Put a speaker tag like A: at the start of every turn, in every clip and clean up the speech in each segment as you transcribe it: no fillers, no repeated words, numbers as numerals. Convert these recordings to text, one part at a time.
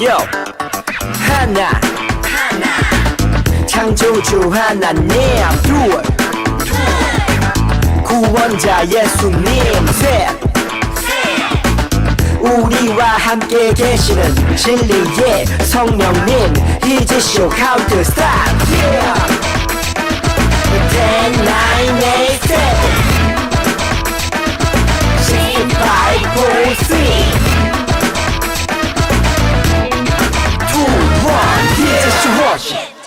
A: Yo 하나 창조주 하나님 둘 구원자 예수님 셋 우리와 함께 계시는 진리의 성령님 He's a show count to stop Yeah 10, 9, 8, 7 5, 4, 3 2, 1 He's a show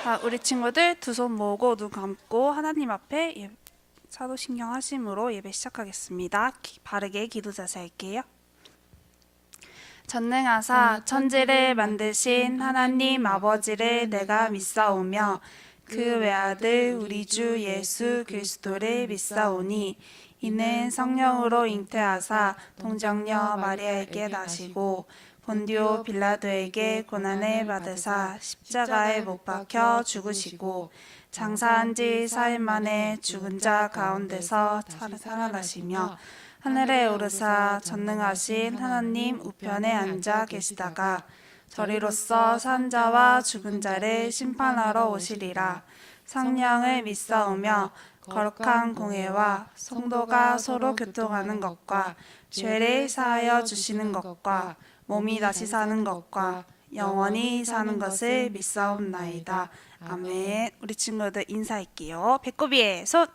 B: 자, 우리 친구들 두 손 모으고 눈 감고 하나님 앞에 사도신경 하심으로 예배 시작하겠습니다. 바르게 기도 자세 할게요. 전능하사 천지를 만드신 하나님 아버지를 내가 믿사오며 그 외아들 우리 주 예수 그리스도를 믿사오니 이는 성령으로 잉태하사 동정녀 마리아에게 나시고 본디오 빌라도에게 고난을 받으사 십자가에 못 박혀 죽으시고 장사한 지 4일 만에 죽은 자 가운데서 살아나시며 하늘에 오르사 전능하신 하나님 우편에 앉아 계시다가 저리로서 산 자와 죽은 자를 심판하러 오시리라. 성령을 믿사오며 거룩한 공회와 성도가 서로 교통하는 것과 죄를 사하여 주시는 것과 몸이 다시 사는 것과 영원히 사는 것을 믿사옵나이다. 아멘. 우리 친구들 인사할게요. 배꼽 위에 손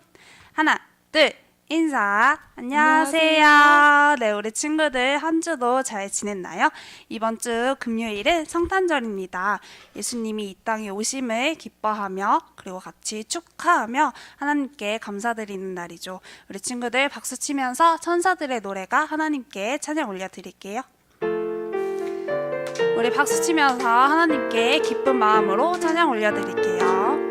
B: 하나 둘 인사. 안녕하세요. 네, 우리 친구들 한 주도 잘 지냈나요? 이번 주 금요일은 성탄절입니다. 예수님이 이 땅에 오심을 기뻐하며 그리고 같이 축하하며 하나님께 감사드리는 날이죠. 우리 친구들 박수 치면서 천사들의 노래가 하나님께 찬양 올려드릴게요. 우리 박수 치면서 하나님께 기쁜 마음으로 찬양 올려드릴게요.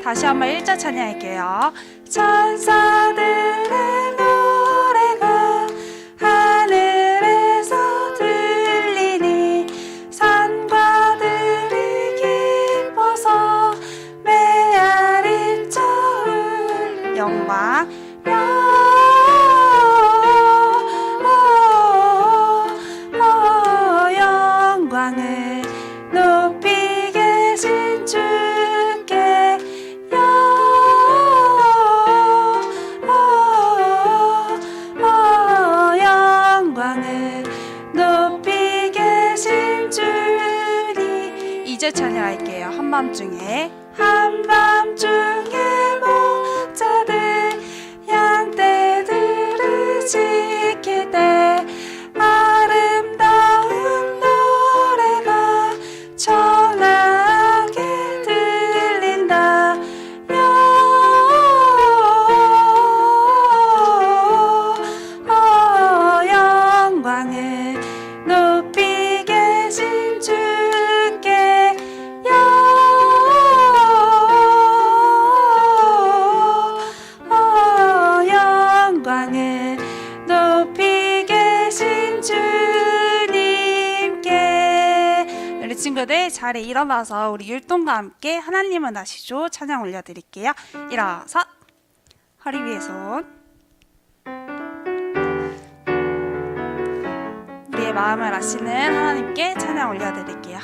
B: 다시 한번 1절 찬양할게요. 천사들의 노래가 하늘에서 들리니 산과 들이 기뻐서 메아리 쳐 영광 영광을 높이 계신 주께 영광을 높이 계신 주니. 이제 찬양할게요. 한밤중에 한밤중에 목자들 양떼들을 지킬 때 아름다운 노래가 청하게 들린다. 영광을 높이 계신 주께 영광을 높이 계신 주님께. 우리 친구들 자리에 일어나서 우리 율동과 함께 하나님은 아시죠 찬양 올려드릴게요. 일어서 허리 위에 손 우리의 마음을 아시는 하나님께 찬양 올려드릴게요.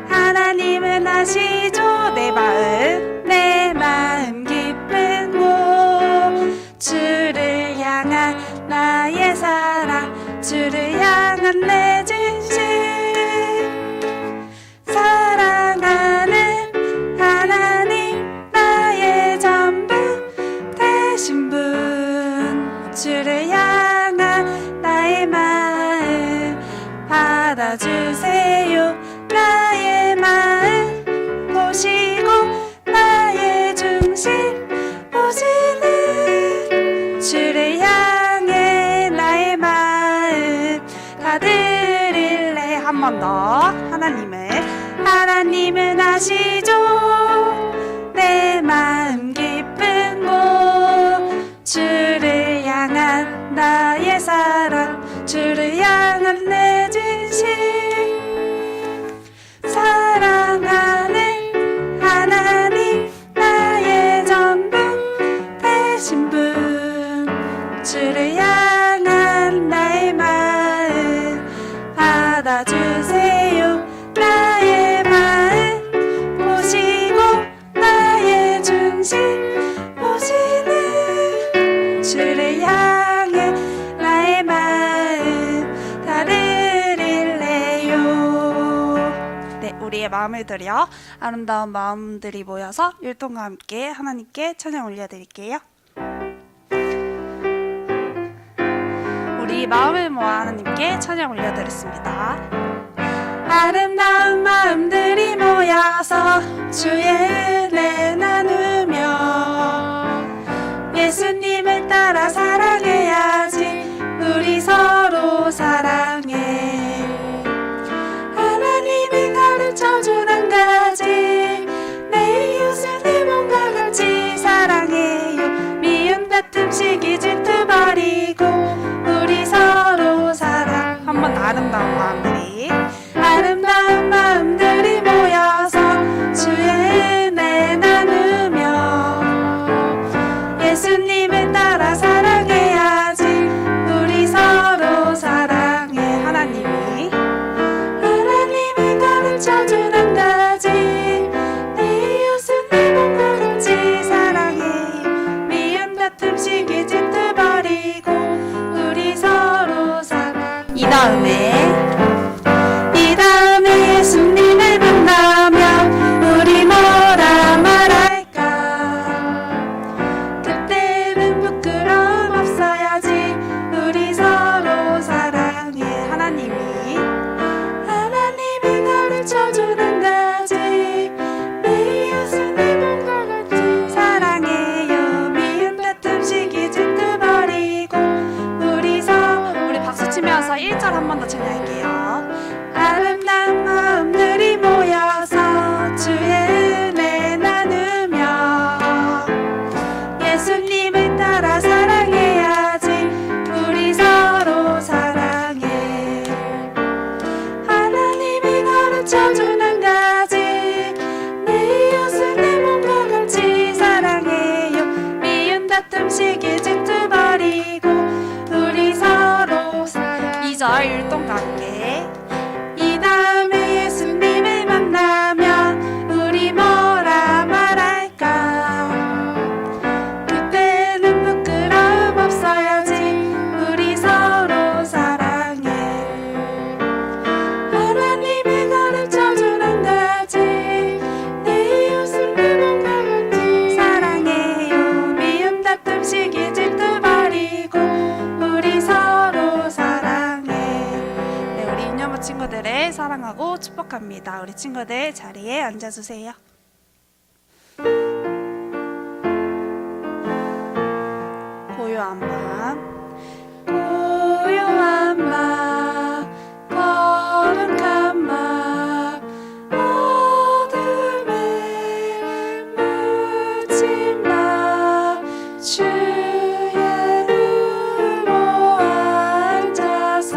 B: 하나님은 아시죠 내 마음 깊은 곳 주를 향한 나의 사랑 주를 향한 내 진심 사랑하는 하나님 나의 전부 되신 분 주를 향한 나의 마음 번 더. 하나님은 아시죠? 내 마음 깊은 곳 주를 향한 나의 사랑 주를 향한 내 진심 사랑하는 하나님 나의 전부 되신 분 주를 향한 나의 마음 받아주세요 나의 마음 보시고 나의 중심 보시는 주를 향해 나의 마음 다 드릴래요. 네, 우리의 마음을 드려 아름다운 마음들이 모여서 율동과 함께 하나님께 찬양 올려드릴게요. 우리 마음을 모아 하나님께 찬양 올려드렸습니다. 아름다운 마음들이 모여서 주의 은혜 나누며 예수님을 따라 사랑해야지 우리 서로 사랑해 하나님이 가르쳐준 한 가지 내 이웃을 내 몸과 같이 사랑해요 미움 다툼 시기 질투 버리고 우리 서로 사랑 한 번 더 아름다운 마음들이 아름다운 마음들이 모여서 주의 은혜 나누며 예수님을 따라 사랑해야지 우리 서로 사랑해 하나님이 가르쳐준 한 가지 내 이웃은 내 몸과 같이 사랑해요 미움 다툼 시기 질투 버리고 우리 서로 사랑 이 다음에 예수님을 만나면 우리 뭐라 말할까 그때는 부끄러움 없어야지 우리 서로 사랑해 하나님이 가르쳐준 한 가지 내 이웃은 내 몸과 같이 사랑해요 미움 다툼 시기 질투 버리고 우리 박수 치면서 1절 한 번 더 찬양할게요. 아름다운 마음들이 모여서 주의 은혜 나누며 예수님을 따라 사랑해야지 우리 서로 사랑해 하나님이 가르쳐준 한 가지 내 이웃을 내 몸과 같이 사랑해요 미움 다툼 시기 질투 버리고 우리 서로 사랑 2절 율동과 함께 이 다음에 예수님을 만나면 우리 뭐라 말할까 그때는 부끄러움 없어야지 우리 서로 사랑해 하나님이 가르쳐준 한 가지 내 이웃을 내 몸과 같이 사랑해요 미움 다툼 시기 질투 버리고 우리 서로 사랑해 네, 우리 인여부 친구들을 사랑하고 축복합니다. 우리 친구들 자리에 앉아주세요. 고요한 밤 거룩한 밤 어둠에 묻힌 밤 주의 눈으로 앉아서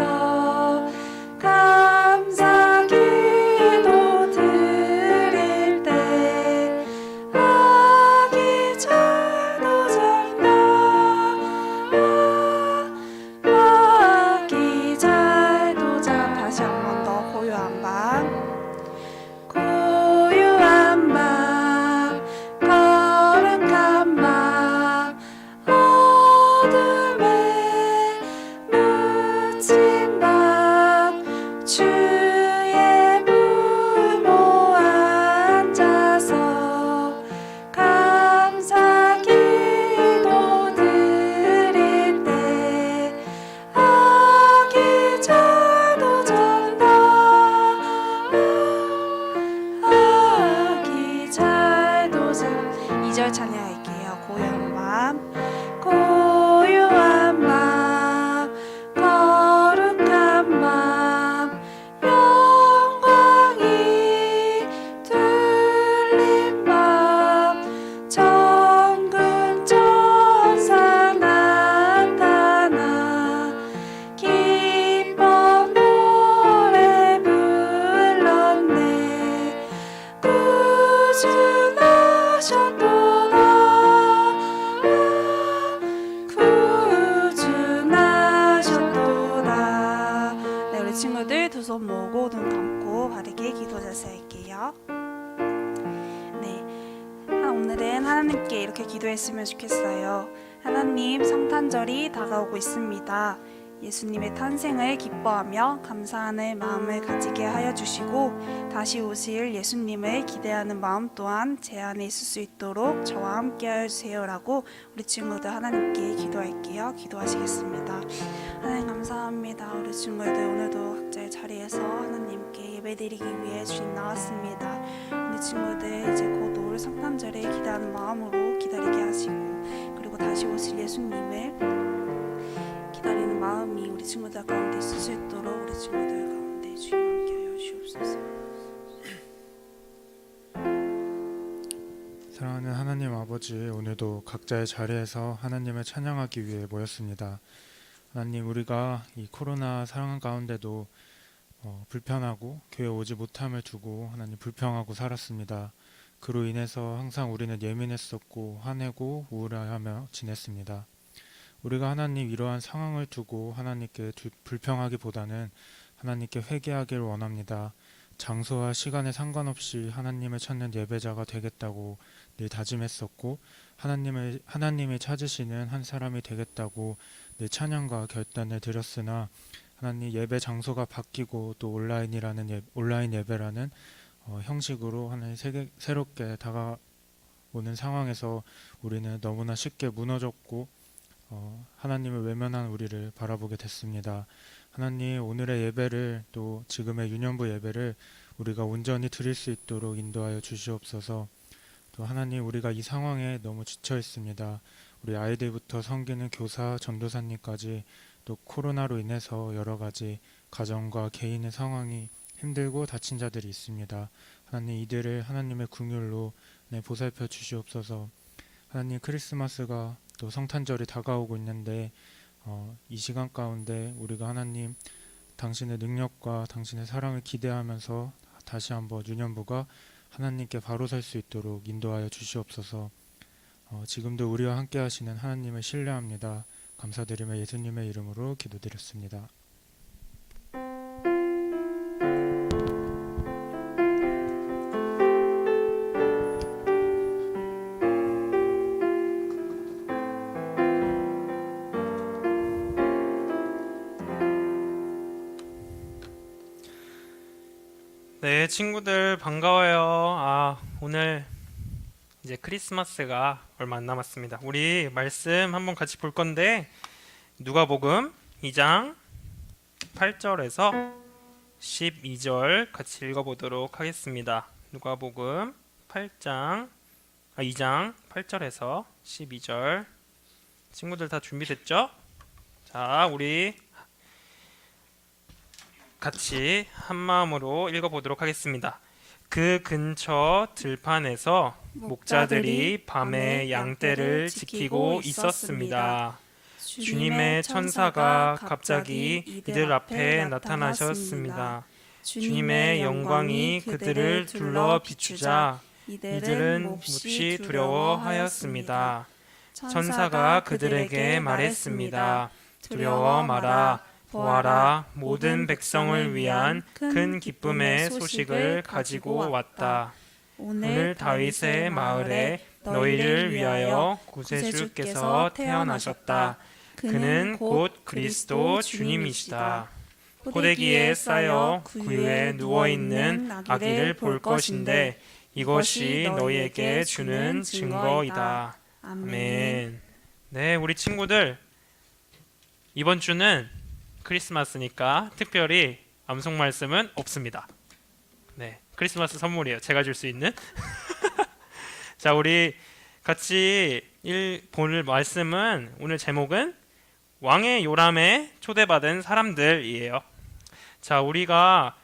B: 감사 기도 드릴 때 아기 잘도 잔다 아기 잘도 잔 다시 한 번 더 고요한 밤 거룩한 밤 어둠에 묻힌 밤 주의 부모 앉아서 감사 기도 드릴 때 아기 잘도 잔다 아기 잘도 잔 2절 찬양할게요. 고요한 밤 거룩한 두 손 모으고 눈 감고 바르게 기도 자세할게요. 네, 오늘은 하나님께 이렇게 기도했으면 좋겠어요. 하나님, 성탄절이 다가오고 있습니다. 예수님의 탄생을 기뻐하며 감사하는 마음을 가지게 하여 주시고 다시 오실 예수님을 기대하는 마음 또한 제 안에 있을 수 있도록 저와 함께 하여 주세요라고 우리 친구들 하나님께 기도할게요. 기도하시겠습니다. 하나님 감사합니다. 우리 친구들 오늘도 각자의 자리에서 하나님께 예배드리기 위해 주님 나왔습니다. 우리 친구들 이제 곧 올 성탄절에 기대하는 마음으로 기다리게 하시고 그리고 다시 오실 예수님을 기다리는 마음이 우리 친구들 가운데 있을 수 있도록 우리 친구들 가운데 주님 함께 하여 주옵소서.
C: 사랑하는 하나님 아버지, 오늘도 각자의 자리에서 하나님을 찬양하기 위해 모였습니다. 하나님, 우리가 이 코로나 상황 가운데도 불편하고 교회 오지 못함을 두고 하나님 불평하고 살았습니다. 그로 인해서 항상 우리는 예민했었고 화내고 우울해하며 지냈습니다. 우리가 하나님 이러한 상황을 두고 하나님께 불평하기보다는 하나님께 회개하기를 원합니다. 장소와 시간에 상관없이 하나님을 찾는 예배자가 되겠다고 늘 다짐했었고 하나님이 찾으시는 한 사람이 되겠다고 늘 찬양과 결단을 드렸으나 하나님 예배 장소가 바뀌고 또 온라인 예배라는 형식으로 하나님 새롭게 다가오는 상황에서 우리는 너무나 쉽게 무너졌고 하나님을 외면한 우리를 바라보게 됐습니다. 하나님, 오늘의 예배를 또 지금의 유년부 예배를 우리가 온전히 드릴 수 있도록 인도하여 주시옵소서. 또 하나님, 우리가 이 상황에 너무 지쳐 있습니다. 우리 아이들부터 섬기는 교사, 전도사님까지 또 코로나로 인해서 여러 가지 가정과 개인의 상황이 힘들고 다친 자들이 있습니다. 하나님, 이들을 하나님의 긍휼로 보살펴 주시옵소서. 하나님, 크리스마스가 또 성탄절이 다가오고 있는데 이 시간 가운데 우리가 하나님 당신의 능력과 당신의 사랑을 기대하면서 다시 한번 유년부가 하나님께 바로 설 수 있도록 인도하여 주시옵소서. 지금도 우리와 함께 하시는 하나님을 신뢰합니다. 감사드리며 예수님의 이름으로 기도드렸습니다.
D: 네, 친구들 반가워요. 오늘 이제 크리스마스가 얼마 안 남았습니다. 우리 말씀 한번 같이 볼 건데 누가복음 2장 8절에서 12절 같이 읽어보도록 하겠습니다. 누가복음 2장 8절에서 12절. 친구들 다 준비됐죠? 자, 우리 같이 한 마음으로 읽어보도록 하겠습니다. 그 근처 들판에서 목자들이 밤에 양떼를 지키고 있었습니다. 주님의 천사가 갑자기 이들 앞에 나타나셨습니다. 주님의 영광이 그들을 둘러 비추자 이들은 몹시 두려워하였습니다. 천사가 그들에게 말했습니다. 두려워 마라. 보아라, 모든 백성을 위한 큰 기쁨의 소식을 가지고 왔다. 오늘 다윗의 마을에 너희를 위하여 구세주께서 태어나셨다. 그는 곧 그리스도 주님이시다. 포대기에 쌓여 구유에 누워있는 아기를 볼 것인데 이것이 너희에게 주는 증거이다. 아멘. 네, 우리 친구들, 이번 주는 크리스마스니까 특별히 암송 말씀은 없습니다. 네, 크리스마스 선물이에요. 제가 줄 수 있는. 자, 우리 같이 볼 말씀은 오늘 제목은 왕의 요람에 초대받은 사람들이에요. 자, 우리가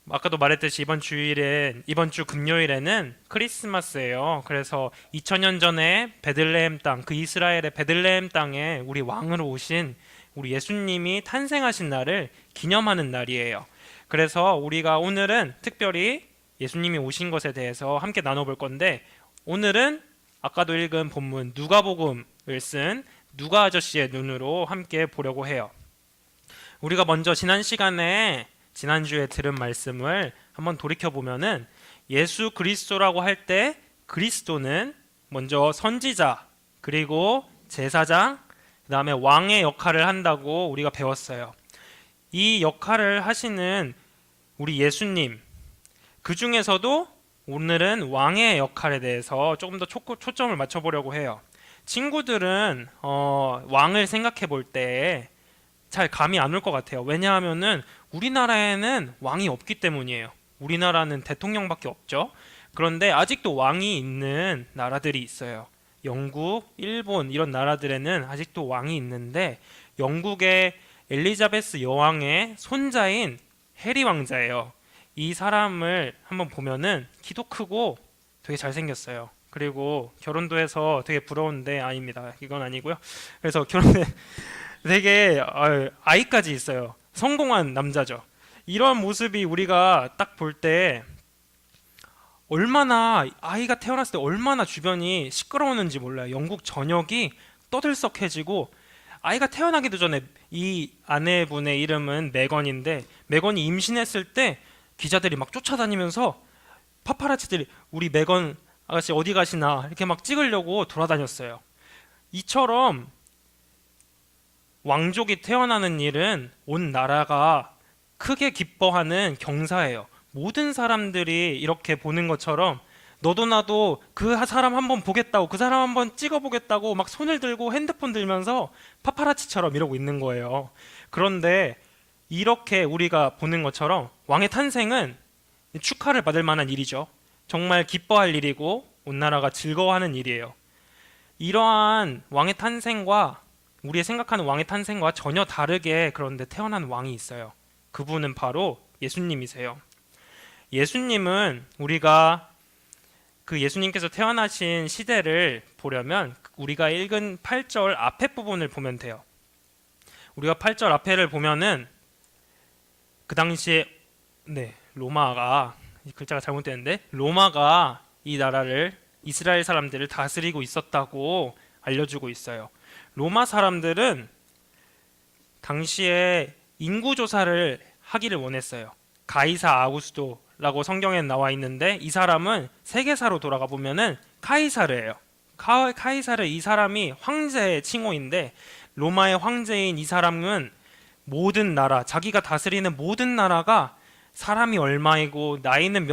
D: 아까도 말했듯이 이번 주 금요일에는 크리스마스예요. 그래서 2000년 전에 베들레헴 땅, 그 이스라엘의 베들레헴 땅에 우리 왕으로 오신 우리 예수님이 탄생하신 날을 기념하는 날이에요. 그래서 우리가 오늘은 특별히 예수님이 오신 것에 대해서 함께 나눠볼 건데, 오늘은 아까도 읽은 본문 누가복음을 쓴 누가 아저씨의 눈으로 함께 보려고 해요. 우리가 먼저 지난 시간에 지난주에 들은 말씀을 한번 돌이켜 보면은 예수 그리스도라고 할 때 그리스도는 먼저 선지자, 그리고 제사장, 그 다음에 왕의 역할을 한다고 우리가 배웠어요. 이 역할을 하시는 우리 예수님, 그 중에서도 오늘은 왕의 역할에 대해서 조금 더 초점을 맞춰보려고 해요. 친구들은 왕을 생각해 볼 때 잘 감이 안 올 것 같아요. 왜냐하면은 우리나라에는 왕이 없기 때문이에요. 우리나라는 대통령밖에 없죠. 그런데 아직도 왕이 있는 나라들이 있어요. 영국, 일본 이런 나라들에는 아직도 왕이 있는데 영국의 엘리자베스 여왕의 손자인 해리 왕자예요. 이 사람을 한번 보면은 키도 크고 되게 잘생겼어요. 그리고 결혼도 해서 되게 부러운데 아닙니다. 이건 아니고요. 그래서 결혼에 되게 아이까지 있어요. 성공한 남자죠. 이런 모습이 우리가 딱 볼 때 얼마나 아이가 태어났을 때 얼마나 주변이 시끄러웠는지 몰라요. 영국 전역이 떠들썩해지고 아이가 태어나기도 전에 이 아내분의 이름은 메건인데 메건이 임신했을 때 기자들이 막 쫓아다니면서 파파라치들이 우리 메건 아가씨 어디 가시나 이렇게 막 찍으려고 돌아다녔어요. 이처럼 왕족이 태어나는 일은 온 나라가 크게 기뻐하는 경사예요. 모든 사람들이 이렇게 보는 것처럼 너도 나도 그 사람 한번 보겠다고 그 사람 한번 찍어보겠다고 막 손을 들고 핸드폰 들면서 파파라치처럼 이러고 있는 거예요. 그런데 이렇게 우리가 보는 것처럼 왕의 탄생은 축하를 받을 만한 일이죠. 정말 기뻐할 일이고 온 나라가 즐거워하는 일이에요. 이러한 왕의 탄생과 우리의 생각하는 왕의 탄생과 전혀 다르게 그런데 태어난 왕이 있어요. 그분은 바로 예수님이세요. 예수님은 우리가 그 예수님께서 태어나신 시대를 보려면 우리가 읽은 8절 앞에 부분을 보면 돼요. 우리가 8절 앞에를 보면은 그 당시에 로마가 글자가 잘못되는데 로마가 이 나라를 이스라엘 사람들을 다스리고 있었다고 알려주고 있어요. 로마 사람들은 당시에 인구조사를 하기를 원했어요. 가이사 아구스토라고 성경에 나와 있는데 이 사람은 세계사로 돌아가 보면은 카이사르예요. 카이사르 이 사람이 황제의 칭호인데 로마의 황제인 이 사람은 모든 나라, 자기가 다스리는 모든 나라가 사람이 얼마이고 나이는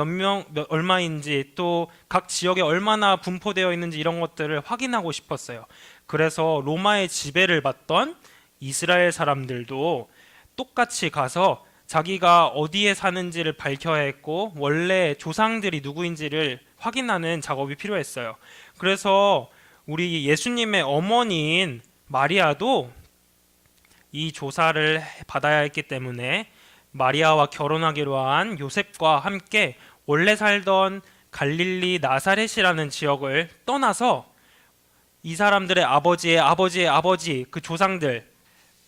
D: 얼마인지 또 각 지역에 얼마나 분포되어 있는지 이런 것들을 확인하고 싶었어요. 그래서 로마의 지배를 받던 이스라엘 사람들도 똑같이 가서 자기가 어디에 사는지를 밝혀야 했고 원래 조상들이 누구인지를 확인하는 작업이 필요했어요. 그래서 우리 예수님의 어머니인 마리아도 이 조사를 받아야 했기 때문에 마리아와 결혼하기로 한 요셉과 함께 원래 살던 갈릴리 나사렛이라는 지역을 떠나서 이 사람들의 아버지의 아버지의 아버지 그 조상들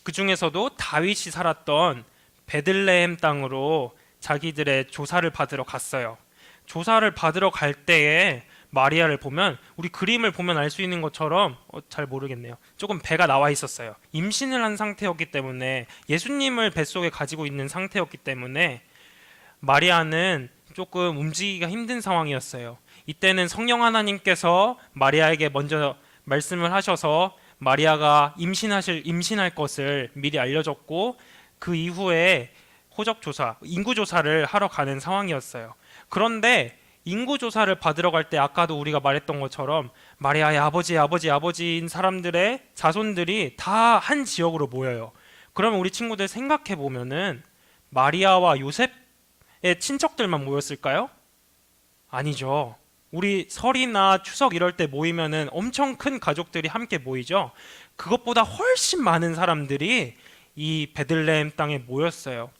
D: 그 중에서도 다윗이 살았던 베들레헴 땅으로 자기들의 조사를 받으러 갔어요. 조사를 받으러 갈 때에 마리아를 보면 우리 그림을 보면 알 수 있는 것처럼 잘 모르겠네요. 조금 배가 나와 있었어요. 임신을 한 상태였기 때문에 예수님을 뱃속에 가지고 있는 상태였기 때문에 마리아는 조금 움직이기가 힘든 상황이었어요. 이때는 성령 하나님께서 마리아에게 먼저 말씀을 하셔서 마리아가 임신할 것을 미리 알려줬고 그 이후에 호적조사, 인구조사를 하러 가는 상황이었어요. 그런데 인구조사를 받으러 갈 때 아까도 우리가 말했던 것처럼 마리아의 아버지인 사람들의 자손들이 다 한 지역으로 모여요. 그러면 우리 친구들 생각해 보면은 마리아와 요셉의 친척들만 모였을까요? 아니죠. 우리 설이나 추석 이럴 때 모이면은 엄청 큰 가족들이 함께 모이죠. 그것보다 훨씬 많은 사람들이 이 베들레헴 땅에 모였어요.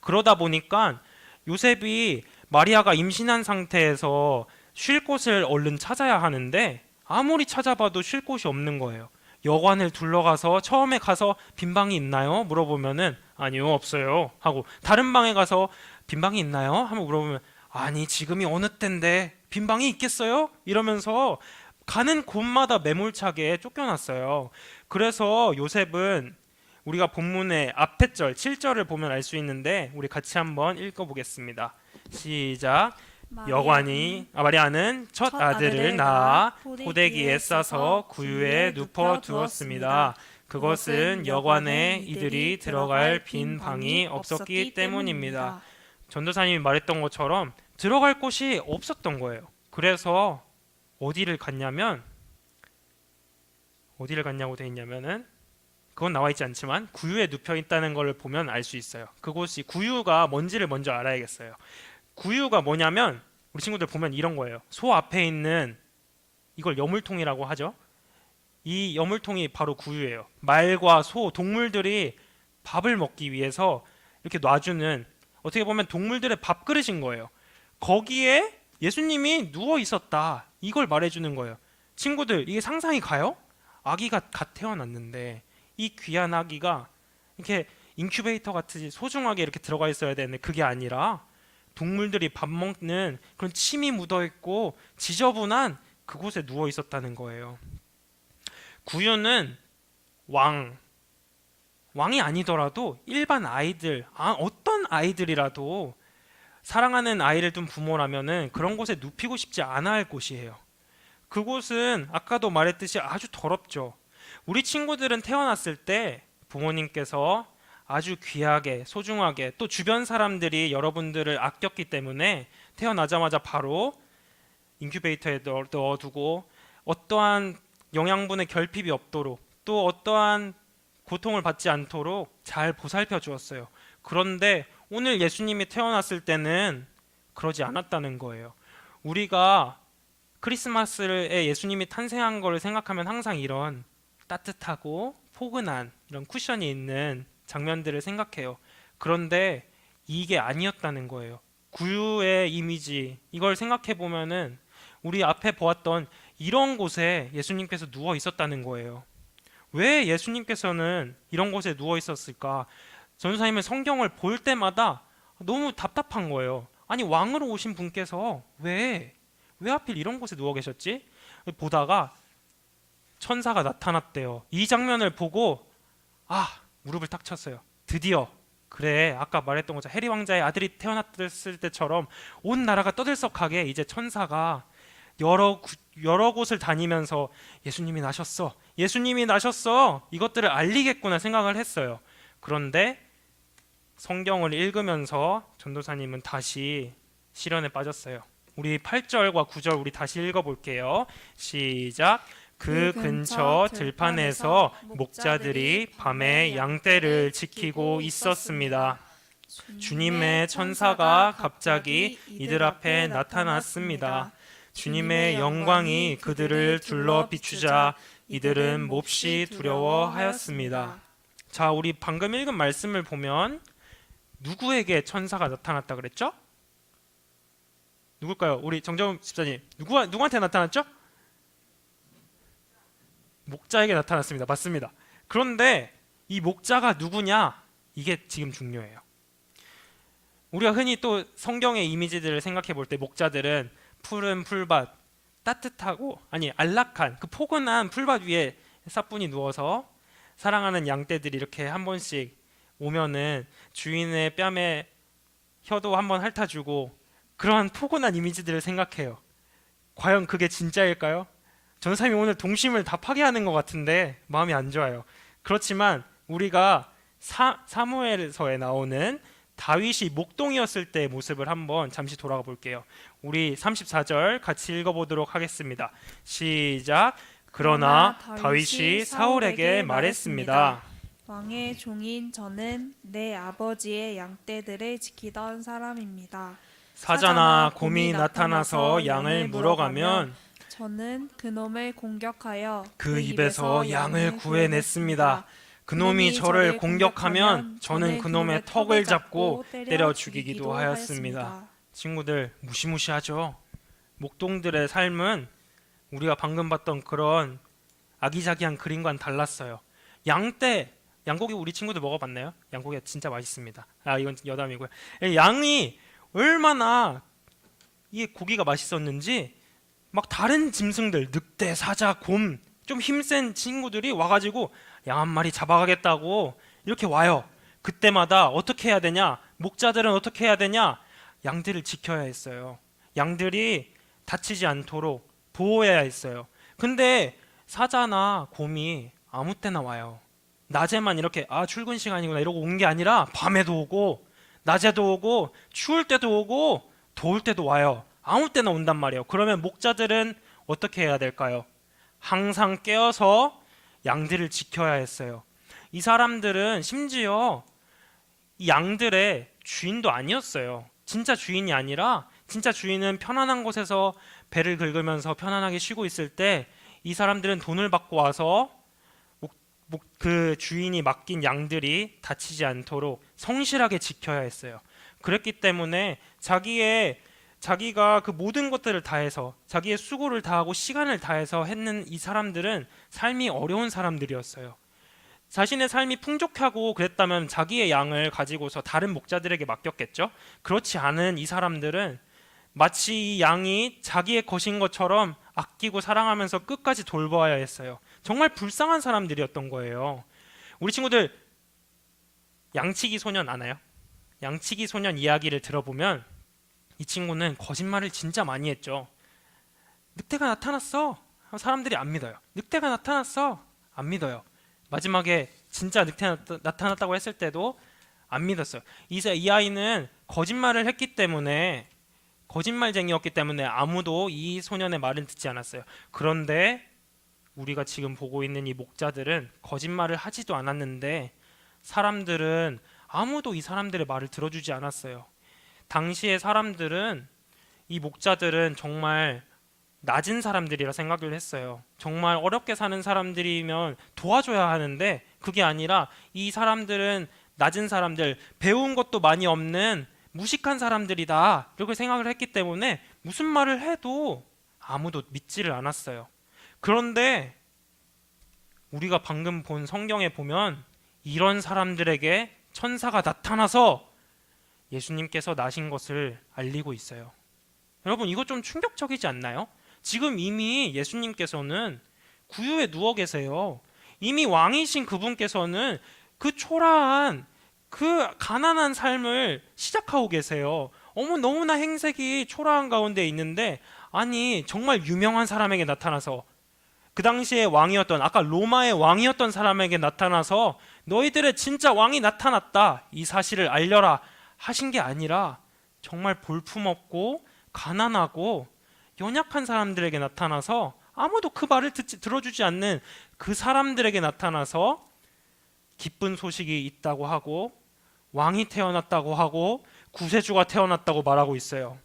D: 그러다 보니까 요셉이 마리아가 임신한 상태에서 쉴 곳을 얼른 찾아야 하는데 아무리 찾아봐도 쉴 곳이 없는 거예요. 여관을 둘러가서 처음에 가서 빈 방이 있나요? 물어보면은 아니요 없어요 하고 다른 방에 가서 빈 방이 있나요? 하면 물어보면 아니 지금이 어느 때인데 빈 방이 있겠어요? 이러면서 가는 곳마다 매몰차게 쫓겨났어요. 그래서 요셉은 우리가 본문의 앞에 절 7절을 보면 알 수 있는데 우리 같이 한번 읽어보겠습니다. 시작. 마리아는 첫 아들을 낳아 포대기에 싸서 구유에 눕혀 두었습니다. 그것은 여관에 이들이 들어갈 빈 방이 없었기 때문입니다. 전도사님이 말했던 것처럼 들어갈 곳이 없었던 거예요. 그래서 어디를 갔냐고 돼 있냐면은 그건 나와 있지 않지만 구유에 눕혀 있다는 걸 보면 알 수 있어요. 그곳이 구유가 뭔지를 먼저 알아야겠어요. 구유가 뭐냐면 우리 친구들 보면 이런 거예요. 소 앞에 있는 이걸 여물통이라고 하죠. 이 여물통이 바로 구유예요. 말과 소, 동물들이 밥을 먹기 위해서 이렇게 놔주는, 어떻게 보면 동물들의 밥그릇인 거예요. 거기에 예수님이 누워 있었다, 이걸 말해주는 거예요. 친구들, 이게 상상이 가요? 아기가 갓 태어났는데 이 귀한 아기가 이렇게 인큐베이터 같이 소중하게 이렇게 들어가 있어야 되는데 그게 아니라 동물들이 밥 먹는 그런 침이 묻어있고 지저분한 그곳에 누워 있었다는 거예요. 구유는 왕이 아니더라도 일반 아이들, 어떤 아이들이라도 사랑하는 아이를 둔 부모라면은 그런 곳에 눕히고 싶지 않아 할 곳이에요. 그곳은 아까도 말했듯이 아주 더럽죠. 우리 친구들은 태어났을 때 부모님께서 아주 귀하게 소중하게, 또 주변 사람들이 여러분들을 아꼈기 때문에 태어나자마자 바로 인큐베이터에 넣어두고 어떠한 영양분의 결핍이 없도록, 또 어떠한 고통을 받지 않도록 잘 보살펴 주었어요. 그런데 오늘 예수님이 태어났을 때는 그러지 않았다는 거예요. 우리가 크리스마스에 예수님이 탄생한 걸 생각하면 항상 이런 따뜻하고 포근한 이런 쿠션이 있는 장면들을 생각해요. 그런데 이게 아니었다는 거예요. 구유의 이미지, 이걸 생각해 보면은 우리 앞에 보았던 이런 곳에 예수님께서 누워 있었다는 거예요. 왜 예수님께서는 이런 곳에 누워 있었을까? 전도사님은 성경을 볼 때마다 너무 답답한 거예요. 아니, 왕으로 오신 분께서 왜 하필 이런 곳에 누워 계셨지? 보다가 천사가 나타났대요. 이 장면을 보고 무릎을 딱 쳤어요. 드디어, 그래, 아까 말했던 것처럼 해리 왕자의 아들이 태어났을 때처럼 온 나라가 떠들썩하게 이제 천사가 여러 곳을 다니면서 예수님이 나셨어, 이것들을 알리겠구나 생각을 했어요. 그런데 성경을 읽으면서 전도사님은 다시 시련에 빠졌어요. 우리 8절과 9절 우리 다시 읽어볼게요. 시작. 그 근처 들판에서 목자들이 밤에 양떼를 지키고 있었습니다. 주님의 천사가 갑자기 이들 앞에 나타났습니다. 주님의 영광이 그들을 둘러 비추자 이들은 몹시 두려워하였습니다. 자, 우리 방금 읽은 말씀을 보면 누구에게 천사가 나타났다 그랬죠? 누굴까요? 우리 정정훈 집사님, 누구한테 나타났죠? 목자에게 나타났습니다. 맞습니다. 그런데 이 목자가 누구냐? 이게 지금 중요해요. 우리가 흔히 또 성경의 이미지들을 생각해 볼 때 목자들은 푸른 풀밭, 따뜻하고 안락한 그 포근한 풀밭 위에 사뿐히 누워서 사랑하는 양떼들이 이렇게 한 번씩 오면은 주인의 뺨에 혀도 한번 핥아주고 그런 포근한 이미지들을 생각해요. 과연 그게 진짜일까요? 전도사님이 오늘 동심을 다 파괴하는 것 같은데 마음이 안 좋아요. 그렇지만 우리가 사무엘서에 나오는 다윗이 목동이었을 때의 모습을 한번 잠시 돌아가 볼게요. 우리 34절 같이 읽어보도록 하겠습니다. 시작. 그러나 다윗이 사울에게 말했습니다.
B: 왕의 종인 저는 내 아버지의 양떼들을 지키던 사람입니다.
D: 사자나 곰이 나타나서 양을 물어가면
B: 저는 그놈을 공격하여
D: 그 입에서 양을 구해냈습니다. 그놈이 저를 공격하면 저는 그놈의 턱을 잡고 때려 죽이기도 하였습니다. 친구들, 무시무시하죠? 목동들의 삶은 우리가 방금 봤던 그런 아기자기한 그림과는 달랐어요. 양고기 우리 친구들 먹어봤나요? 양고기가 진짜 맛있습니다. 이건 여담이고요. 양이 얼마나 이 고기가 맛있었는지 막 다른 짐승들, 늑대, 사자, 곰, 좀 힘센 친구들이 와가지고 양 한 마리 잡아가겠다고 이렇게 와요. 그때마다 어떻게 해야 되냐? 목자들은 어떻게 해야 되냐? 양들을 지켜야 했어요. 양들이 다치지 않도록 보호해야 했어요. 근데 사자나 곰이 아무 때나 와요. 낮에만 이렇게 출근 시간이구나 이러고 온 게 아니라 밤에도 오고 낮에도 오고 추울 때도 오고 더울 때도 와요. 아무 때나 온단 말이에요. 그러면 목자들은 어떻게 해야 될까요? 항상 깨어서 양들을 지켜야 했어요. 이 사람들은 심지어 이 양들의 주인도 아니었어요. 진짜 주인이 아니라 진짜 주인은 편안한 곳에서 배를 긁으면서 편안하게 쉬고 있을 때 이 사람들은 돈을 받고 와서 그 주인이 맡긴 양들이 다치지 않도록 성실하게 지켜야 했어요. 그랬기 때문에 자기가 그 모든 것들을 다해서 자기의 수고를 다하고 시간을 다해서 했는 이 사람들은 삶이 어려운 사람들이었어요. 자신의 삶이 풍족하고 그랬다면 자기의 양을 가지고서 다른 목자들에게 맡겼겠죠. 그렇지 않은 이 사람들은 마치 이 양이 자기의 것인 것처럼 아끼고 사랑하면서 끝까지 돌보아야 했어요. 정말 불쌍한 사람들이었던 거예요. 우리 친구들 양치기 소년 아나요? 양치기 소년 이야기를 들어보면 이 친구는 거짓말을 진짜 많이 했죠. 늑대가 나타났어. 사람들이 안 믿어요. 늑대가 나타났어. 안 믿어요. 마지막에 진짜 늑대가 나타났다고 했을 때도 안 믿었어요. 이 아이는 거짓말을 했기 때문에 거짓말쟁이였기 때문에 아무도 이 소년의 말을 듣지 않았어요. 그런데 우리가 지금 보고 있는 이 목자들은 거짓말을 하지도 않았는데 사람들은 아무도 이 사람들의 말을 들어주지 않았어요. 당시의 사람들은 이 목자들은 정말 낮은 사람들이라 생각을 했어요. 정말 어렵게 사는 사람들이면 도와줘야 하는데 그게 아니라 이 사람들은 낮은 사람들, 배운 것도 많이 없는 무식한 사람들이다 이렇게 생각을 했기 때문에 무슨 말을 해도 아무도 믿지를 않았어요. 그런데 우리가 방금 본 성경에 보면 이런 사람들에게 천사가 나타나서 예수님께서 나신 것을 알리고 있어요. 여러분 이거 좀 충격적이지 않나요? 지금 이미 예수님께서는 구유에 누워 계세요. 이미 왕이신 그분께서는 그 초라한 그 가난한 삶을 시작하고 계세요. 너무나 행색이 초라한 가운데 있는데 아니 정말 유명한 사람에게 나타나서 그 당시에 왕이었던 아까 로마의 왕이었던 사람에게 나타나서 너희들의 진짜 왕이 나타났다 이 사실을 알려라 하신 게 아니라 정말 볼품없고 가난하고 연약한 사람들에게 나타나서 아무도 그 말을 들어주지 않는 그 사람들에게 나타나서 기쁜 소식이 있다고 하고 왕이 태어났다고 하고 구세주가 태어났다고 말하고 있어요.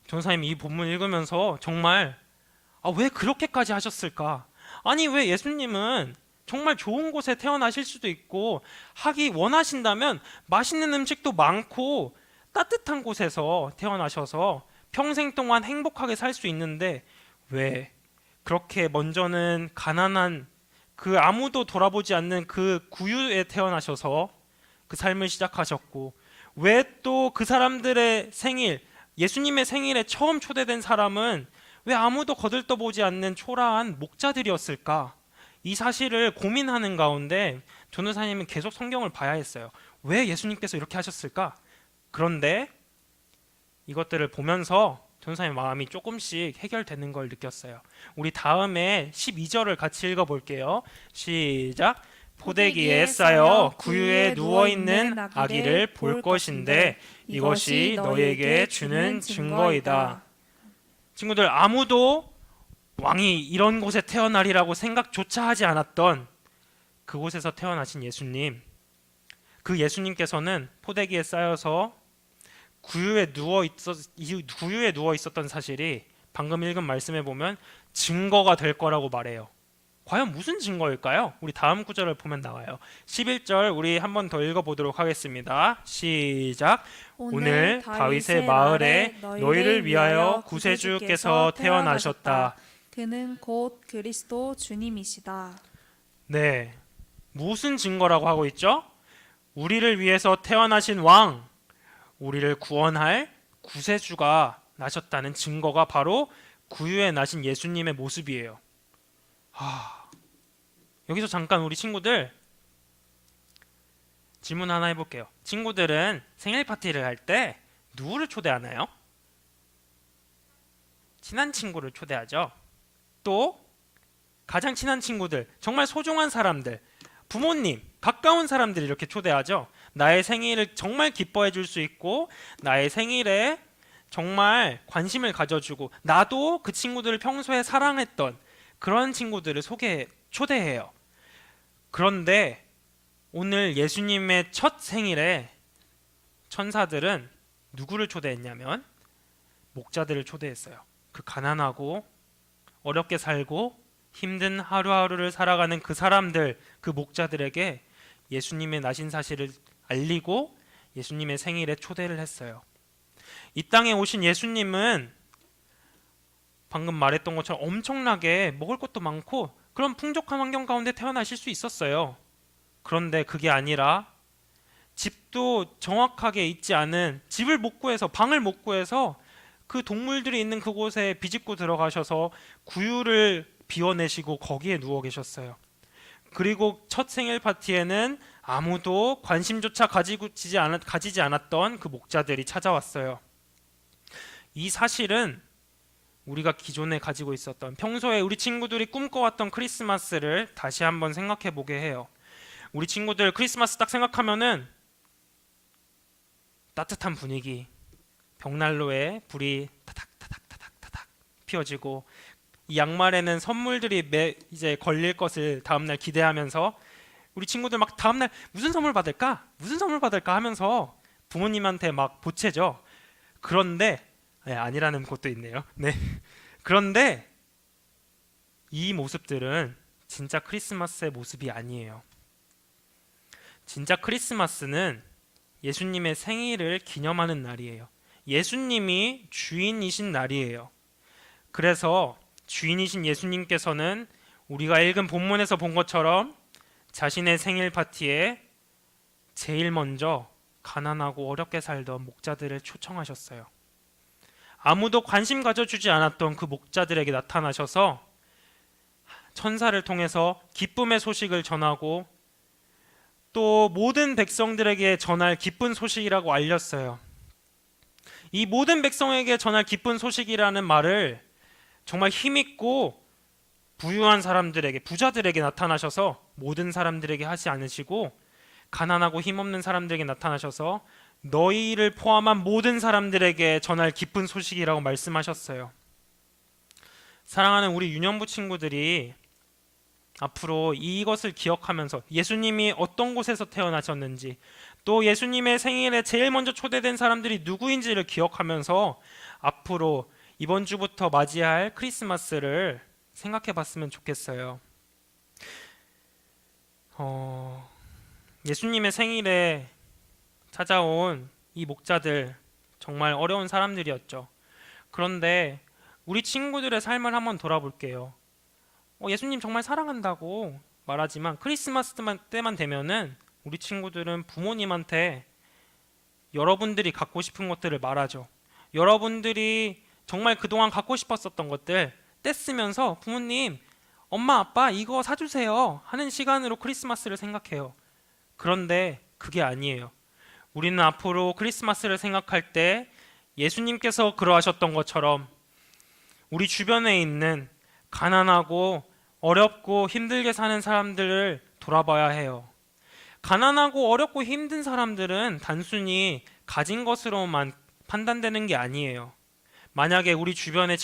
D: 전사님 이 본문 읽으면서 정말 왜 그렇게까지 하셨을까? 아니 왜 예수님은 정말 좋은 곳에 태어나실 수도 있고 하기 원하신다면 맛있는 음식도 많고 따뜻한 곳에서 태어나셔서 평생 동안 행복하게 살 수 있는데 왜 그렇게 먼저는 가난한 그 아무도 돌아보지 않는 그 구유에 태어나셔서 그 삶을 시작하셨고 왜 또 그 사람들의 생일 예수님의 생일에 처음 초대된 사람은 왜 아무도 거들떠보지 않는 초라한 목자들이었을까? 이 사실을 고민하는 가운데 전도사님은 계속 성경을 봐야 했어요. 왜 예수님께서 이렇게 하셨을까? 그런데 이것들을 보면서 전도사님 마음이 조금씩 해결되는 걸 느꼈어요. 우리 다음에 12절을 같이 읽어볼게요. 시작. 포대기에 쌓여 구유에 누워있는 아기를 볼 것인데 이것이 너희에게 주는 증거이다. 친구들 아무도 왕이 이런 곳에 태어나리라고 생각조차 하지 않았던 그곳에서 태어나신 예수님, 그 예수님께서는 포대기에 쌓여서 구유에 누워 있었던 사실이 방금 읽은 말씀에 보면 증거가 될 거라고 말해요. 과연 무슨 증거일까요? 우리 다음 구절을 보면 나와요. 11절 우리 한 번 더 읽어보도록 하겠습니다. 시작. 오늘 다윗의 마을에 너희를 위하여 구세주께서 태어나셨다.
B: 그는 곧 그리스도 주님이시다.
D: 네, 무슨 증거라고 하고 있죠? 우리를 위해서 태어나신 왕, 우리를 구원할 구세주가 나셨다는 증거가 바로 구유에 나신 예수님의 모습이에요. 여기서 잠깐 우리 친구들 질문 하나 해볼게요. 친구들은 생일 파티를 할 때 누구를 초대하나요? 친한 친구를 초대하죠. 또 가장 친한 친구들, 정말 소중한 사람들, 부모님, 가까운 사람들 이렇게 초대하죠. 나의 생일을 정말 기뻐해 줄 수 있고 나의 생일에 정말 관심을 가져주고 나도 그 친구들을 평소에 사랑했던 그런 친구들을 초대해요. 그런데 오늘 예수님의 첫 생일에 천사들은 누구를 초대했냐면 목자들을 초대했어요. 그 가난하고 어렵게 살고 힘든 하루하루를 살아가는 그 사람들, 그 목자들에게 예수님의 나신 사실을 알리고 예수님의 생일에 초대를 했어요. 이 땅에 오신 예수님은 방금 말했던 것처럼 엄청나게 먹을 것도 많고 그런 풍족한 환경 가운데 태어나실 수 있었어요. 그런데 그게 아니라 집도 정확하게 있지 않은 집을 못 구해서 방을 못 구해서 그 동물들이 있는 그곳에 비집고 들어가셔서 구유를 비워내시고 거기에 누워 계셨어요. 그리고 첫 생일 파티에는 아무도 관심조차 가지지 않았던 그 목자들이 찾아왔어요. 이 사실은 우리가 기존에 가지고 있었던 평소에 우리 친구들이 꿈꿔왔던 크리스마스를 다시 한번 생각해 보게 해요. 우리 친구들 크리스마스 딱 생각하면은 따뜻한 분위기, 벽난로에 불이 타닥타닥타닥타닥 피워지고 이 양말에는 선물들이 이제 걸릴 것을 다음날 기대하면서 우리 친구들 막 다음날 무슨 선물 받을까? 무슨 선물 받을까 하면서 부모님한테 막 보채죠. 그런데 아니라는 것도 있네요. 네. 그런데 이 모습들은 진짜 크리스마스의 모습이 아니에요. 진짜 크리스마스는 예수님의 생일을 기념하는 날이에요. 예수님이 주인이신 날이에요. 그래서 주인이신 예수님께서는 우리가 읽은 본문에서 본 것처럼 자신의 생일 파티에 제일 먼저 가난하고 어렵게 살던 목자들을 초청하셨어요. 아무도 관심 가져주지 않았던 그 목자들에게 나타나셔서 천사를 통해서 기쁨의 소식을 전하고 또 모든 백성들에게 전할 기쁜 소식이라고 알렸어요. 이 모든 백성에게 전할 기쁜 소식이라는 말을 정말 힘있고 부유한 사람들에게, 부자들에게 나타나셔서 모든 사람들에게 하지 않으시고 가난하고 힘없는 사람들에게 나타나셔서 너희를 포함한 모든 사람들에게 전할 기쁜 소식이라고 말씀하셨어요. 사랑하는 우리 유년부 친구들이 앞으로 이것을 기억하면서 예수님이 어떤 곳에서 태어나셨는지 또 예수님의 생일에 제일 먼저 초대된 사람들이 누구인지를 기억하면서 앞으로 이번 주부터 맞이할 크리스마스를 생각해 봤으면 좋겠어요. 예수님의 생일에 찾아온 이 목자들 정말 어려운 사람들이었죠. 그런데 우리 친구들의 삶을 한번 돌아볼게요. 예수님 정말 사랑한다고 말하지만 크리스마스 때만 되면은 우리 친구들은 부모님한테 여러분들이 갖고 싶은 것들을 말하죠. 여러분들이 정말 그동안 갖고 싶었었던 것들 떼쓰면서 부모님, 엄마, 아빠 이거 사주세요 하는 시간으로 크리스마스를 생각해요. 그런데 그게 아니에요. 우리는 앞으로 크리스마스를 생각할 때 예수님께서 그러하셨던 것처럼 우리 주변에 있는 가난하고 어렵고 힘들게 사는 사람들을 돌아봐야 해요. 가난하고 어렵고 힘든 사람들은 단순히 가진 것으로만 판단되는 게 아니에요. 만약에 우리 주변의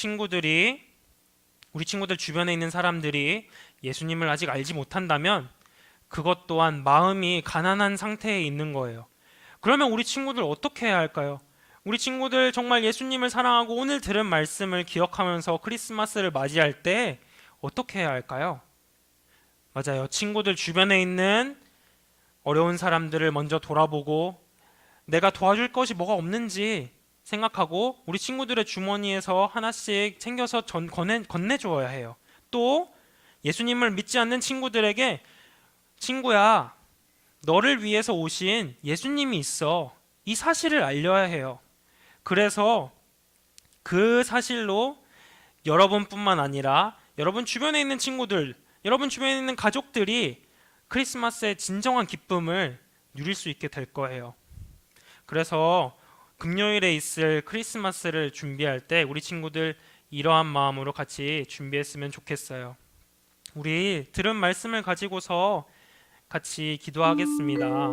D: 우리 친구들 주변에 있는 사람들이 예수님을 아직 알지 못한다면 그것 또한 마음이 가난한 상태에 있는 거예요. 그러면 우리 친구들 어떻게 해야 할까요? 우리 친구들 정말 예수님을 사랑하고 오늘 들은 말씀을 기억하면서 크리스마스를 맞이할 때 어떻게 해야 할까요? 맞아요. 친구들 주변에 있는 어려운 사람들을 먼저 돌아보고 내가 도와줄 것이 뭐가 없는지 생각하고 우리 친구들의 주머니에서 하나씩 챙겨서 건네줘야 해요. 또 예수님을 믿지 않는 친구들에게 친구야, 너를 위해서 오신 예수님이 있어. 이 사실을 알려야 해요. 그래서 그 사실로 여러분뿐만 아니라 여러분 주변에 있는 친구들, 여러분 주변에 있는 가족들이 크리스마스의 진정한 기쁨을 누릴 수 있게 될 거예요. 그래서 금요일에 있을 크리스마스를 준비할 때 우리 친구들 이러한 마음으로 같이 준비했으면 좋겠어요. 우리 들은 말씀을 가지고서 같이 기도하겠습니다.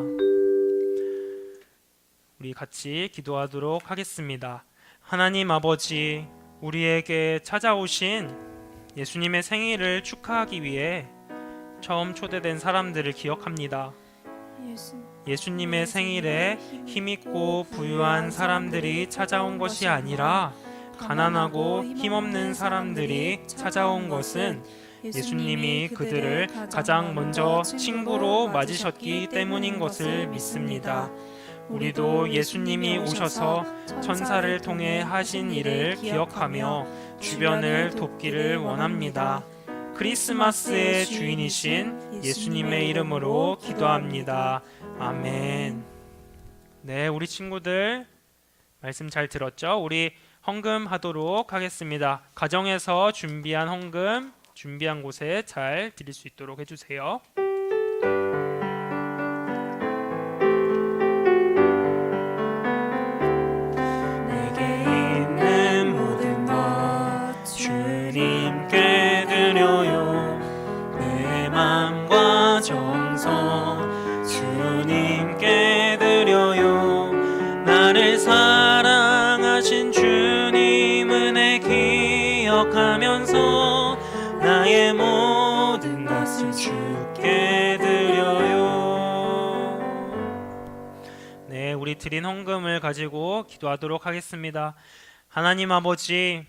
D: 우리 같이 기도하도록 하겠습니다. 하나님 아버지, 우리에게 찾아오신 예수님의 생일을 축하하기 위해 처음 초대된 사람들을 기억합니다. 예수님의 생일에 힘있고 부유한 사람들이 찾아온 것이 아니라 가난하고 힘없는 사람들이 찾아온 것은 예수님이 그들을 가장 먼저 친구로 맞으셨기 때문인 것을 믿습니다. 우리도 예수님이 오셔서 천사를 통해 하신 일을 기억하며 주변을 돕기를 원합니다. 크리스마스의 주인이신 예수님의 이름으로 기도합니다. 아멘. 네, 우리 친구들 말씀 잘 들었죠? 우리 헌금하도록 하겠습니다. 가정에서 준비한 헌금 준비한 곳에 잘 드릴 수 있도록 해주세요.
A: 내게 있는 모든 것 주님께 드려요. 내 맘과 정성 주님께 드려요. 나를 사랑하신 주님 은혜 기억하면서 나의 모든 것을 주께 드려요.
D: 네, 우리 드린 헌금을 가지고 기도하도록 하겠습니다. 하나님 아버지,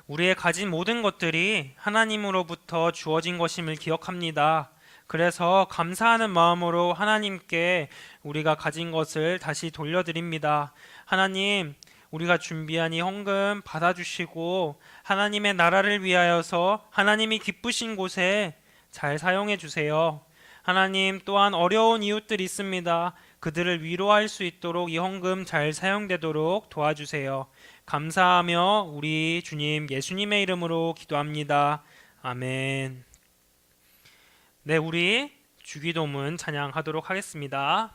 D: 우리의 가진 모든 것들이 하나님으로부터 주어진 것임을 기억합니다. 그래서 감사하는 마음으로 하나님께 우리가 가진 것을 다시 돌려드립니다. 하나님, 우리가 준비한 이 헌금 받아주시고 하나님의 나라를 위하여서 하나님이 기쁘신 곳에 잘 사용해 주세요. 하나님, 또한 어려운 이웃들이 있습니다. 그들을 위로할 수 있도록 이 헌금 잘 사용되도록 도와주세요. 감사하며 우리 주님 예수님의 이름으로 기도합니다. 아멘. 네, 우리 주기도문 찬양하도록 하겠습니다.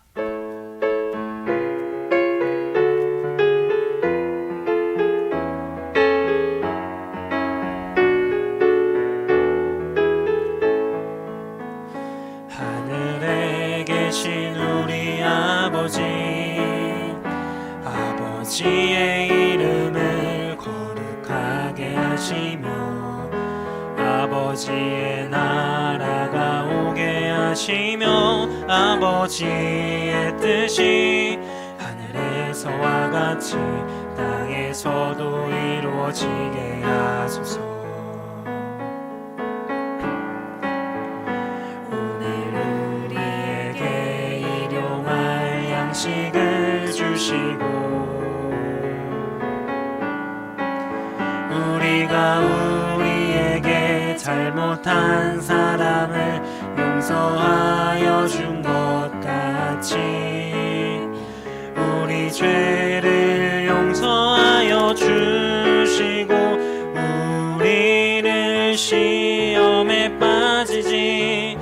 A: 하늘에 계신 우리 아버지, 아버지의 이름을 거룩하게 하시며 아버지의 나라가 오게 하시며 아버지의 뜻이 하늘에서와 같이 땅에서도 이루어지게 하소서. 오늘 우리에게 일용할 양식을 주시고 우리가 우리에게 잘못한 사람을 용서하여 준 것 같이 우리 죄를 용서하여 주시고 우리를 시험에 빠지지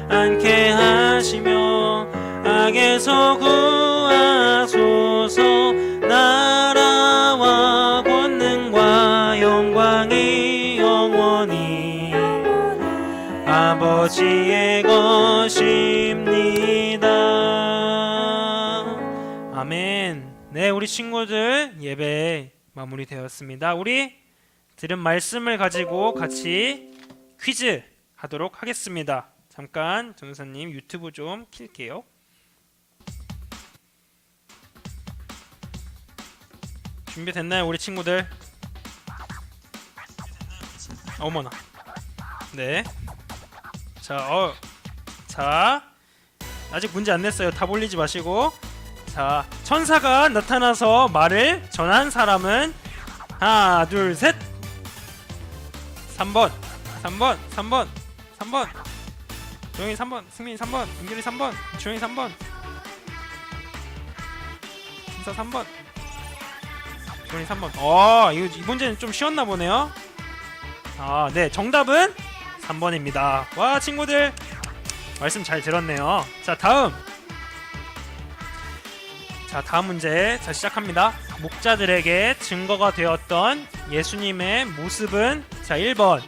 A: 않게 하시며 악에서 구하소서. 나라와 권능과 영광이 영원히 아버지의 것입니다.
D: 아멘. 네, 우리 친구들 예배 마무리되었습니다. 우리 들은 말씀을 가지고 같이 퀴즈 하도록 하겠습니다. 잠깐 전도사님 유튜브 좀 킬게요. 준비됐나요, 우리 친구들? 어머나. 네. 자, 아직 문제 안 냈어요. 다 올리지 마시고. 자, 천사가 나타나서 말을 전한 사람은 하나, 둘, 셋. 3번. 조용히 3번. 승민이 3번. 은결이 3번. 조용히 3번. 진짜 3번. 조용히 3번. 이 문제는 좀 쉬웠나 보네요. 네, 정답은 3번입니다. 와, 친구들 말씀 잘 들었네요. 자, 다음 자, 다음 문제. 자, 시작합니다. 목자들에게 증거가 되었던 예수님의 모습은 자, 1번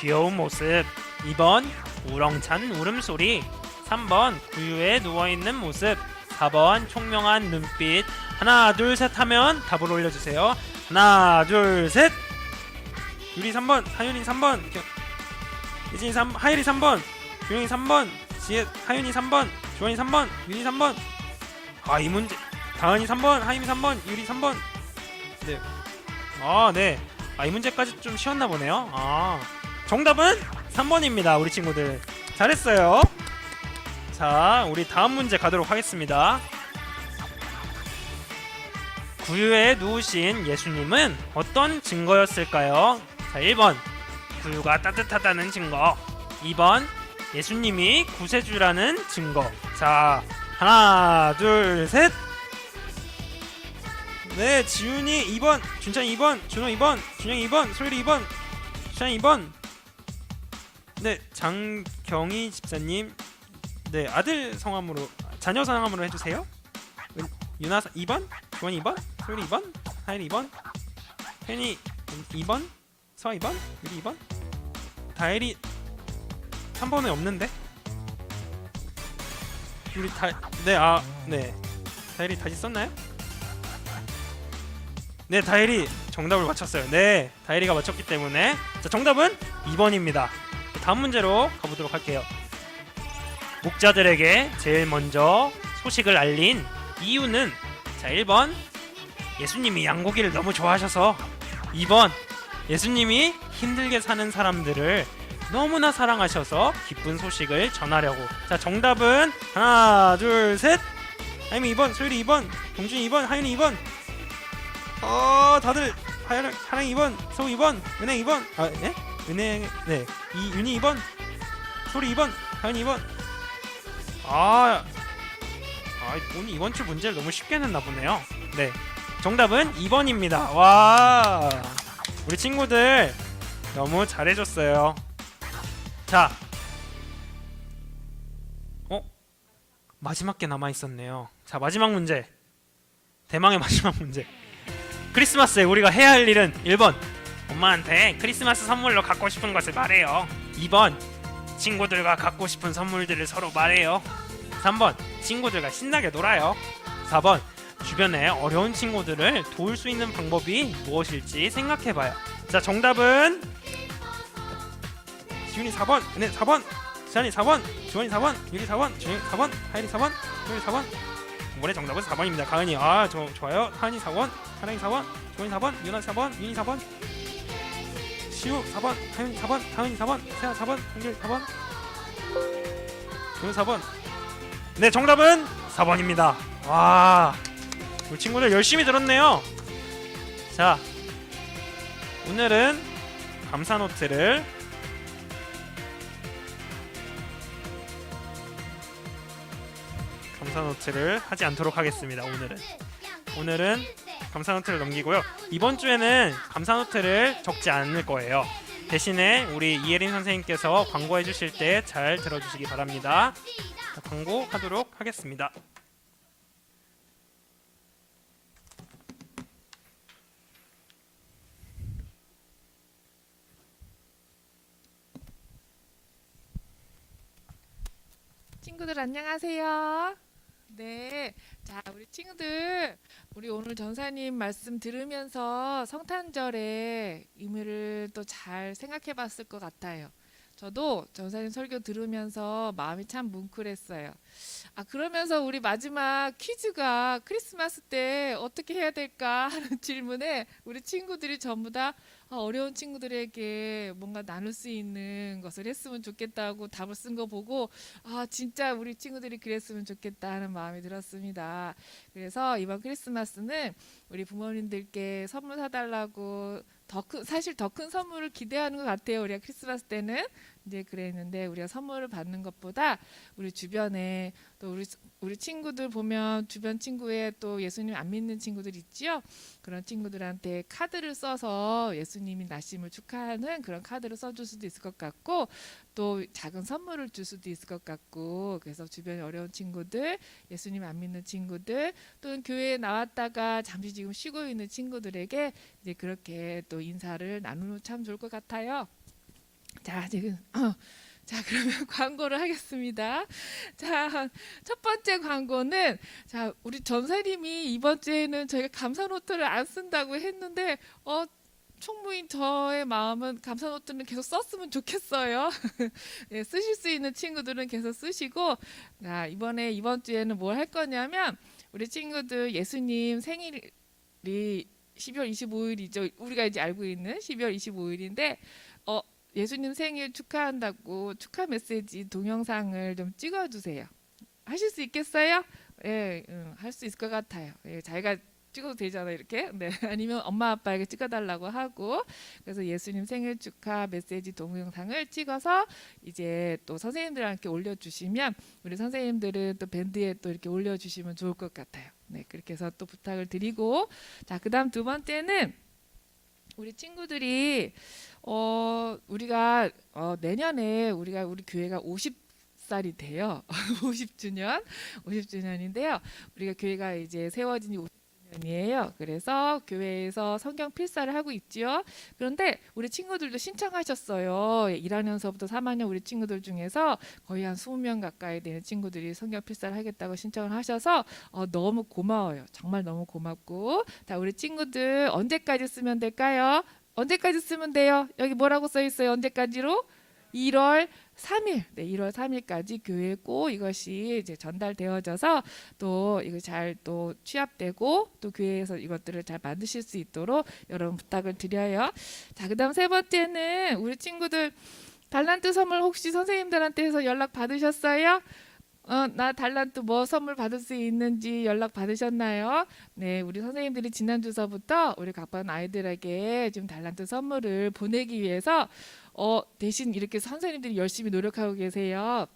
D: 귀여운 모습, 2번 우렁찬 울음소리, 3번 구유에 누워있는 모습, 4번 총명한 눈빛. 하나 둘 셋 하면 답을 올려주세요. 하나 둘 셋. 유리 3번, 하윤이 3번, 예진이 3, 하율이 3번, 규영이 3번, 지혜, 하윤이 3번, 조원이 3번, 윤이 3번. 아, 이 문제 다은이 3번, 하임이 3번, 유리 3번. 네. 네. 이 문제까지 좀 쉬웠나 보네요. 정답은 3번입니다. 우리 친구들 잘했어요. 자, 우리 다음 문제 가도록 하겠습니다. 구유에 누우신 예수님은 어떤 증거였을까요? 자, 1번 구유가 따뜻하다는 증거, 2번 예수님이 구세주라는 증거. 자, 하나 둘 셋. 네, 지훈이 2번, 준찬이 2번, 준호 2번, 준영이 2번, 소율이 2번, 수찬이 2번. 네, 장경희 집사님, 네, 아들 성함으로, 자녀 성함으로 해주세요. 유나 2번, 주원이 2번, 소율이 2번, 하율이 2번, 혜니 2번, 서아 2번, 유리 2번, 다혜리 3번에 없는데? 우리 네, 다혜리 다시 썼나요? 네, 다혜리 정답을 맞췄어요. 네, 다혜리가 맞췄기 때문에 자, 정답은 2번입니다. 다음 문제로 가보도록 할게요. 목자들에게 제일 먼저 소식을 알린 이유는 자, 1번 예수님이 양고기를 너무 좋아하셔서, 2번 예수님이 힘들게 사는 사람들을 너무나 사랑하셔서 기쁜 소식을 전하려고. 자, 정답은 하나 둘 셋. 하임이 2번, 소율이 2번, 동준이 2번, 하윤이 2번. 다들 하랑이 2번, 서우 2번, 은행 2번. 네? 은행, 네, 윤이 2번, 소리 2번, 하윤이 2번. 오늘 이번 주 문제를 너무 쉽게 냈나 보네요. 네, 정답은 2번입니다. 와, 우리 친구들 너무 잘해줬어요. 자, 마지막 게 남아있었네요. 자, 마지막 문제, 대망의 마지막 문제. 크리스마스에 우리가 해야 할 일은 1번 엄마한테 크리스마스 선물로 갖고 싶은 것을 말해요. 2번 친구들과 갖고 싶은 선물들을 서로 말해요. 3번 친구들과 신나게 놀아요. 4번 주변에 어려운 친구들을 도울 수 있는 방법이 무엇일지 생각해봐요. 자, 정답은 지훈이 4번, 네 4번, 지한이 4번, 주원이 4번, 유리 4번, 준영이 4번, 하율이 4번, 소율이 4번. 이번에 정답은 4번입니다. 가은이 좋아요. 하은이 4번, 하랑이 4번, 조원이 4번, 유나 4번, 윤이 4번, 시우 4번, 하윤이 4번, 다은이 4번, 세아 4번, 한결 4번, 조은 4번. 네, 정답은 4번입니다. 와, 우리 친구들 열심히 들었네요. 자, 오늘은 감사 노트를 하지 않도록 하겠습니다. 오늘은 감사 노트를 넘기고요. 이번 주에는 감사 노트를 적지 않을 거예요. 대신에 우리 이예린 선생님께서 광고해 주실 때 잘 들어주시기 바랍니다. 자, 광고하도록 하겠습니다.
E: 친구들 안녕하세요. 네, 자, 우리 친구들, 우리 오늘 전사님 말씀 들으면서 성탄절의 의미를 또 잘 생각해 봤을 것 같아요. 저도 전사님 설교 들으면서 마음이 참 뭉클했어요. 그러면서 우리 마지막 퀴즈가 크리스마스 때 어떻게 해야 될까 하는 질문에 우리 친구들이 전부 다 어려운 친구들에게 뭔가 나눌 수 있는 것을 했으면 좋겠다고 답을 쓴 거 보고 진짜 우리 친구들이 그랬으면 좋겠다 하는 마음이 들었습니다. 그래서 이번 크리스마스는 우리 부모님들께 선물 사달라고 사실 더 큰 선물을 기대하는 것 같아요. 우리가 크리스마스 때는. 이제 그랬는데 우리가 선물을 받는 것보다 우리 주변에 또 우리 친구들 보면 주변 친구에 또 예수님 안 믿는 친구들 있지요. 그런 친구들한테 카드를 써서 예수님이 나심을 축하하는 그런 카드를 써줄 수도 있을 것 같고 또 작은 선물을 줄 수도 있을 것 같고 그래서 주변에 어려운 친구들, 예수님 안 믿는 친구들 또는 교회에 나왔다가 잠시 지금 쉬고 있는 친구들에게 이제 그렇게 또 인사를 나누면 참 좋을 것 같아요. 자 지금 자 그러면 광고를 하겠습니다. 자 첫 번째 광고는 자 우리 전사님이 이번 주에는 저희가 감사 노트를 안 쓴다고 했는데 총무인 저의 마음은 감사 노트는 계속 썼으면 좋겠어요. 네, 쓰실 수 있는 친구들은 계속 쓰시고 자 이번 주에는 뭘 할 거냐면 우리 친구들 예수님 생일이 12월 25일이죠. 우리가 이제 알고 있는 12월 25일인데 예수님 생일 축하한다고 축하 메시지 동영상을 좀 찍어주세요. 하실 수 있겠어요? 예, 할 수 있을 것 같아요. 예, 자기가 찍어도 되잖아요, 이렇게. 네, 아니면 엄마 아빠에게 찍어달라고 하고, 그래서 예수님 생일 축하 메시지 동영상을 찍어서 이제 또 선생님들한테 올려주시면 우리 선생님들은 또 밴드에 또 이렇게 올려주시면 좋을 것 같아요. 네, 그렇게 해서 또 부탁을 드리고, 자, 그다음 두 번째는 우리 친구들이 우리가 내년에 우리 교회가 50살이 돼요. 50주년인데요. 우리가 교회가 이제 세워진 지 50주년이에요. 그래서 교회에서 성경 필사를 하고 있지요. 그런데 우리 친구들도 신청하셨어요. 1학년서부터 3학년 우리 친구들 중에서 거의 한 20명 가까이 되는 친구들이 성경 필사를 하겠다고 신청을 하셔서 너무 고마워요. 정말 너무 고맙고 자 우리 친구들 언제까지 쓰면 될까요? 언제까지 쓰면 돼요? 여기 뭐라고 써 있어요? 언제까지로? 1월 3일. 네, 1월 3일까지 교회에 꼭 이것이 이제 전달되어져서 또 이거 잘 또 취합되고 또 교회에서 이것들을 잘 만드실 수 있도록 여러분 부탁을 드려요. 자, 그다음 세 번째는 우리 친구들 달란트 선물 혹시 선생님들한테 해서 연락 받으셨어요? 나 달란트 뭐 선물 받을 수 있는지 연락 받으셨나요? 네, 우리 선생님들이 지난주서부터 우리 각반 아이들에게 좀 달란트 선물을 보내기 위해서 대신 이렇게 선생님들이 열심히 노력하고 계세요.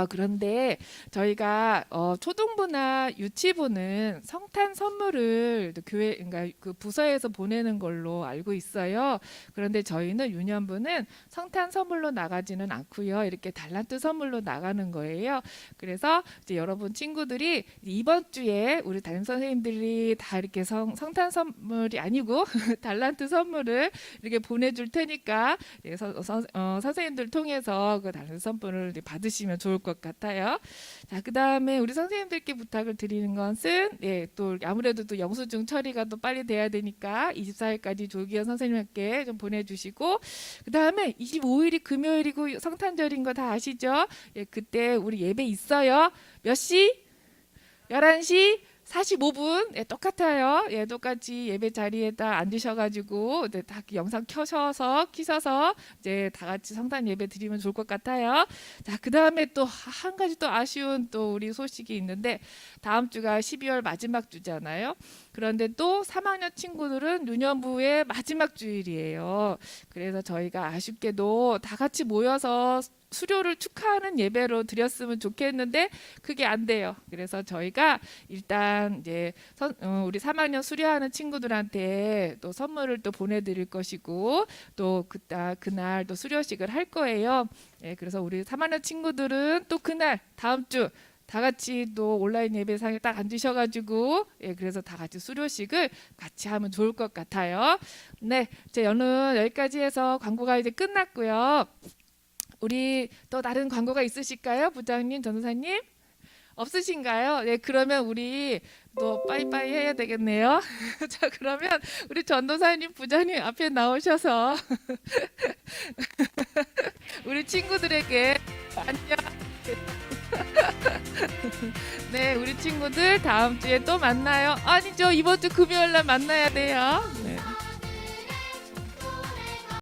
E: 그런데 저희가 초등부나 유치부는 성탄 선물을 교회, 그러니까 그 부서에서 보내는 걸로 알고 있어요. 그런데 저희는 유년부는 성탄 선물로 나가지는 않고요. 이렇게 달란트 선물로 나가는 거예요. 그래서 이제 여러분 친구들이 이번 주에 우리 담임 선생님들이 다 이렇게 성탄 선물이 아니고 달란트 선물을 이렇게 보내줄 테니까 선생님들 통해서 그 달란트 선물을 받으시면 좋을 것 같아요. 자, 그다음에 우리 선생님들께 부탁을 드리는 것은 또 아무래도 또 영수증 처리가 또 빨리 돼야 되니까 24일까지 조기현 선생님께 좀 보내주시고 그다음에 25일이 금요일이고 성탄절인 거 다 아시죠? 그때 우리 예배 있어요. 몇 시? 11시 45분 똑같아요. 똑같이 예배 자리에다 앉으셔가지고 다 영상 키셔서 이제 다 같이 성탄 예배 드리면 좋을 것 같아요. 자, 그 다음에 또 한 가지 또 아쉬운 또 우리 소식이 있는데 다음 주가 12월 마지막 주잖아요. 그런데 또 3학년 친구들은 유년부의 마지막 주일이에요. 그래서 저희가 아쉽게도 다 같이 모여서 수료를 축하하는 예배로 드렸으면 좋겠는데 그게 안 돼요. 그래서 저희가 일단 이제 우리 3학년 수료하는 친구들한테 또 선물을 또 보내드릴 것이고 또 그날 또 수료식을 할 거예요. 그래서 우리 3학년 친구들은 또 그날 다음 주 다 같이 또 온라인 예배상에 딱 앉으셔가지고 그래서 다 같이 수료식을 같이 하면 좋을 것 같아요. 네, 저는 여기까지 해서 광고가 이제 끝났고요. 우리 또 다른 광고가 있으실까요? 부장님, 전도사님? 없으신가요? 네, 그러면 우리 또 빠이빠이 해야 되겠네요. 자, 그러면 우리 전도사님, 부장님 앞에 나오셔서 우리 친구들에게 안녕. 네, 우리 친구들 다음 주에 또 만나요. 아니죠, 이번 주 금요일 날 만나야 돼요.